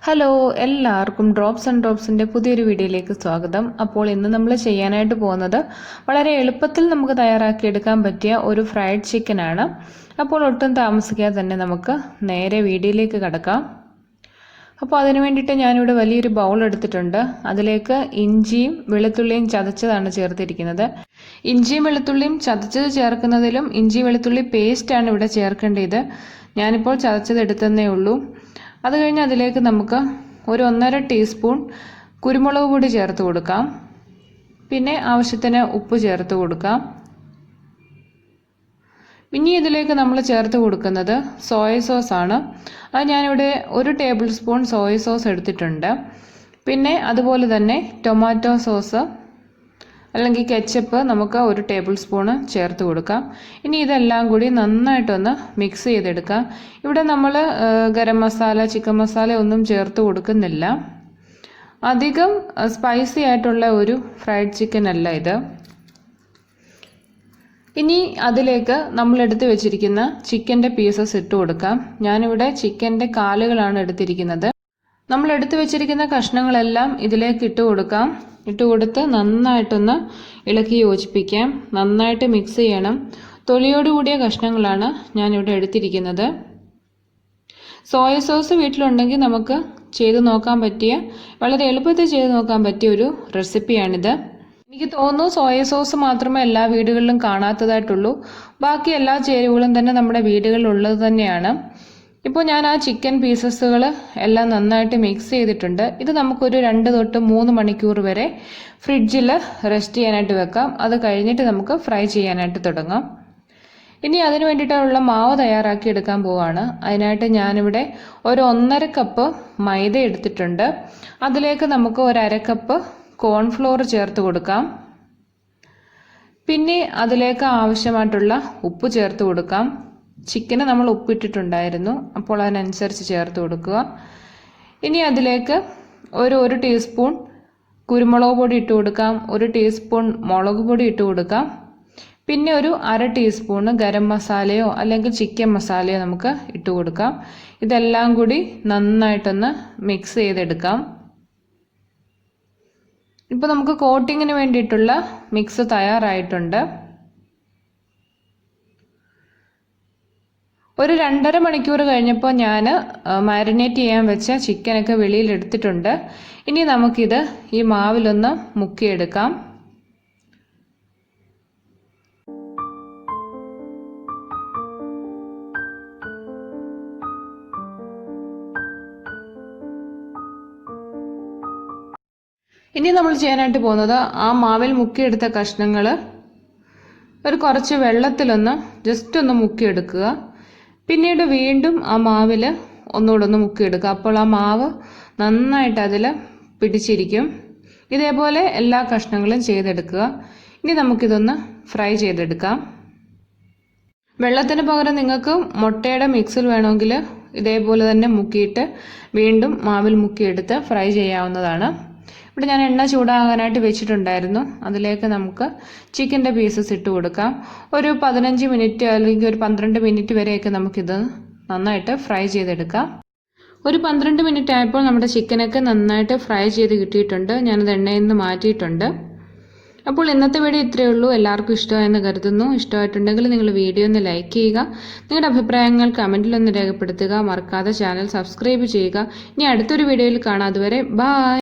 Hello എല്ലാവർക്കും drops and ഡ്രോപ്സിൻ്റെ പുതിയൊരു വീഡിയോയിലേക്ക് സ്വാഗതം. അപ്പോൾ ഇന്ന് നമ്മൾ ചെയ്യാനായിട്ട് പോകുന്നത് വളരെ എളുപ്പത്തിൽ നമുക്ക് തയ്യാറാക്കിയെടുക്കാൻ പറ്റിയ ഒരു ഫ്രൈഡ് ചിക്കനാണ്. അപ്പോൾ ഒട്ടും താമസിക്കാതെ തന്നെ നമുക്ക് നേരെ വീഡിയോയിലേക്ക് കടക്കാം. അപ്പോൾ അതിന് വേണ്ടിയിട്ട് ഞാനിവിടെ വലിയൊരു ബൗൾ എടുത്തിട്ടുണ്ട്. അതിലേക്ക് ഇഞ്ചിയും വെളുത്തുള്ളിയും ചതച്ചതാണ് ചേർത്തിരിക്കുന്നത്. ഇഞ്ചിയും വെളുത്തുള്ളിയും ചതച്ചത് ചേർക്കുന്നതിലും ഇഞ്ചി വെളുത്തുള്ളി പേസ്റ്റാണ് ഇവിടെ ചേർക്കേണ്ടത്. ഞാനിപ്പോൾ ചതച്ചത് എടുത്തതേ ഉള്ളൂ. അത് കഴിഞ്ഞ് അതിലേക്ക് നമുക്ക് ഒരു 1.5 ടീസ്പൂൺ കുരുമുളക് പൊടി ചേർത്ത് കൊടുക്കാം. പിന്നെ ആവശ്യത്തിന് ഉപ്പ് ചേർത്ത് കൊടുക്കാം. ഇനി ഇതിലേക്ക് നമ്മൾ ചേർത്ത് കൊടുക്കുന്നത് സോയ സോസ് ആണ്. അത് ഞാനിവിടെ 1 ടേബിൾ സ്പൂൺ സോയ സോസ് എടുത്തിട്ടുണ്ട്. പിന്നെ അതുപോലെ തന്നെ ടൊമാറ്റോ സോസ് അല്ലെങ്കിൽ കെച്ചപ്പ് നമുക്ക് 1 ടേബിൾ സ്പൂൺ ചേർത്ത് കൊടുക്കാം. ഇനി ഇതെല്ലാം കൂടി നന്നായിട്ടൊന്ന് മിക്സ് ചെയ്തെടുക്കാം. ഇവിടെ നമ്മൾ ഗരം മസാല, ചിക്കൻ മസാല ഒന്നും ചേർത്ത് കൊടുക്കുന്നില്ല. അധികം സ്പൈസി ആയിട്ടുള്ള ഒരു ഫ്രൈഡ് ചിക്കൻ അല്ല ഇത്. ഇനി അതിലേക്ക് നമ്മൾ എടുത്ത് വെച്ചിരിക്കുന്ന ചിക്കൻ്റെ പീസസ് ഇട്ട് കൊടുക്കാം. ഞാനിവിടെ ചിക്കൻ്റെ കാലുകളാണ് എടുത്തിരിക്കുന്നത്. നമ്മൾ എടുത്തു വെച്ചിരിക്കുന്ന കഷ്ണങ്ങളെല്ലാം ഇതിലേക്ക് ഇട്ട് കൊടുക്കാം. ഇട്ട് കൊടുത്ത് നന്നായിട്ടൊന്ന് ഇളക്കി യോജിപ്പിക്കാം. നന്നായിട്ട് മിക്സ് ചെയ്യണം. തൊലിയോട് കൂടിയ കഷ്ണങ്ങളാണ് ഞാനിവിടെ എടുത്തിരിക്കുന്നത്. സോയ സോസ് വീട്ടിലുണ്ടെങ്കിൽ നമുക്ക് ചെയ്ത് നോക്കാൻ പറ്റിയ, വളരെ എളുപ്പത്തിൽ ചെയ്ത് നോക്കാൻ പറ്റിയ ഒരു റെസിപ്പിയാണിത്. എനിക്ക് തോന്നുന്നു സോയ സോസ് മാത്രമേ എല്ലാ വീടുകളിലും കാണാത്തതായിട്ടുള്ളൂ. ബാക്കി എല്ലാ ചേരുവകളും തന്നെ നമ്മുടെ വീടുകളിൽ ഉള്ളത് തന്നെയാണ്. ഇപ്പോൾ ഞാൻ ആ ചിക്കൻ പീസസുകൾ എല്ലാം നന്നായിട്ട് മിക്സ് ചെയ്തിട്ടുണ്ട്. ഇത് നമുക്കൊരു 2 തൊട്ട് 3 മണിക്കൂർ വരെ ഫ്രിഡ്ജിൽ റെസ്റ്റ് ചെയ്യാനായിട്ട് വെക്കാം. അത് കഴിഞ്ഞിട്ട് നമുക്ക് ഫ്രൈ ചെയ്യാനായിട്ട് തുടങ്ങാം. ഇനി അതിന് വേണ്ടിയിട്ടുള്ള മാവ് തയ്യാറാക്കി എടുക്കാൻ പോവാണ്. അതിനായിട്ട് ഞാനിവിടെ ഒരു 1.5 കപ്പ് മൈദ എടുത്തിട്ടുണ്ട്. അതിലേക്ക് നമുക്ക് ഒരു 1/2 കപ്പ് കോൺഫ്ലോർ ചേർത്ത് കൊടുക്കാം. പിന്നെ അതിലേക്ക് ആവശ്യമായിട്ടുള്ള ഉപ്പ് ചേർത്ത് കൊടുക്കാം. ചിക്കന് നമ്മൾ ഉപ്പിട്ടിട്ടുണ്ടായിരുന്നു, അപ്പോൾ അതിനനുസരിച്ച് ചേർത്ത് കൊടുക്കുക. ഇനി അതിലേക്ക് ഒരു ടീസ്പൂൺ കുരുമുളക് പൊടി ഇട്ട് കൊടുക്കാം. 1 ടീസ്പൂൺ മുളക് പൊടി ഇട്ട് കൊടുക്കാം. പിന്നെ ഒരു 1/2 ടീസ്പൂൺ ഗരം മസാലയോ അല്ലെങ്കിൽ ചിക്കൻ മസാലയോ നമുക്ക് ഇട്ട് കൊടുക്കാം. ഇതെല്ലാം കൂടി നന്നായിട്ടൊന്ന് മിക്സ് ചെയ്തെടുക്കാം. ഇപ്പോൾ നമുക്ക് കോട്ടിങ്ങിന് വേണ്ടിയിട്ടുള്ള മിക്സ് തയ്യാറായിട്ടുണ്ട്. ഒരു 2.5 മണിക്കൂർ കഴിഞ്ഞപ്പോൾ ഞാൻ മാരിനേറ്റ് ചെയ്യാൻ വെച്ച ചിക്കനൊക്കെ വെളിയിൽ എടുത്തിട്ടുണ്ട്. ഇനി നമുക്കിത് ഈ മാവിലൊന്ന് മുക്കിയെടുക്കാം. ഇനി നമ്മൾ ചെയ്യാനായിട്ട് പോകുന്നത് ആ മാവിൽ മുക്കിയെടുത്ത കഷ്ണങ്ങൾ ഒരു കുറച്ച് വെള്ളത്തിലൊന്ന് ജസ്റ്റ് ഒന്ന് മുക്കിയെടുക്കുക. പിന്നീട് വീണ്ടും ആ മാവിൽ ഒന്നുകൂടെ ഒന്ന് മുക്കിയെടുക്കുക. അപ്പോൾ ആ മാവ് നന്നായിട്ട് അതിൽ പിടിച്ചിരിക്കും. ഇതേപോലെ എല്ലാ കഷ്ണങ്ങളും ചെയ്തെടുക്കുക. ഇനി നമുക്കിതൊന്ന് ഫ്രൈ ചെയ്തെടുക്കാം. വെള്ളത്തിന് പകരം നിങ്ങൾക്ക് മുട്ടയുടെ മിക്സിൽ വേണമെങ്കിൽ ഇതേപോലെ തന്നെ മുക്കിയിട്ട് വീണ്ടും മാവിൽ മുക്കിയെടുത്ത് ഫ്രൈ ചെയ്യാവുന്നതാണ്. ഇവിടെ ഞാൻ എണ്ണ ചൂടാകാനായിട്ട് വെച്ചിട്ടുണ്ടായിരുന്നു. അതിലേക്ക് നമുക്ക് ചിക്കൻ്റെ പീസസ് ഇട്ട് കൊടുക്കാം. ഒരു 15 മിനിറ്റ് അല്ലെങ്കിൽ ഒരു 12 മിനിറ്റ് വരെയൊക്കെ നമുക്കിത് നന്നായിട്ട് ഫ്രൈ ചെയ്തെടുക്കാം. ഒരു 12 മിനിറ്റ് ആയപ്പോൾ നമ്മുടെ ചിക്കനൊക്കെ നന്നായിട്ട് ഫ്രൈ ചെയ്ത് കിട്ടിയിട്ടുണ്ട്. ഞാനത് എണ്ണയിൽ നിന്ന് മാറ്റിയിട്ടുണ്ട്. അപ്പോൾ ഇന്നത്തെ വീഡിയോ ഇത്രയേ ഉള്ളൂ. എല്ലാവർക്കും ഇഷ്ടമായെന്ന് കരുതുന്നു. ഇഷ്ടമായിട്ടുണ്ടെങ്കിൽ നിങ്ങൾ വീഡിയോ ഒന്ന് ലൈക്ക് ചെയ്യുക. നിങ്ങളുടെ അഭിപ്രായങ്ങൾ കമൻറ്റിലൊന്ന് രേഖപ്പെടുത്തുക. മറക്കാതെ ചാനൽ സബ്സ്ക്രൈബ് ചെയ്യുക. ഇനി അടുത്തൊരു വീഡിയോയിൽ കാണാം. അതുവരെ ബൈ.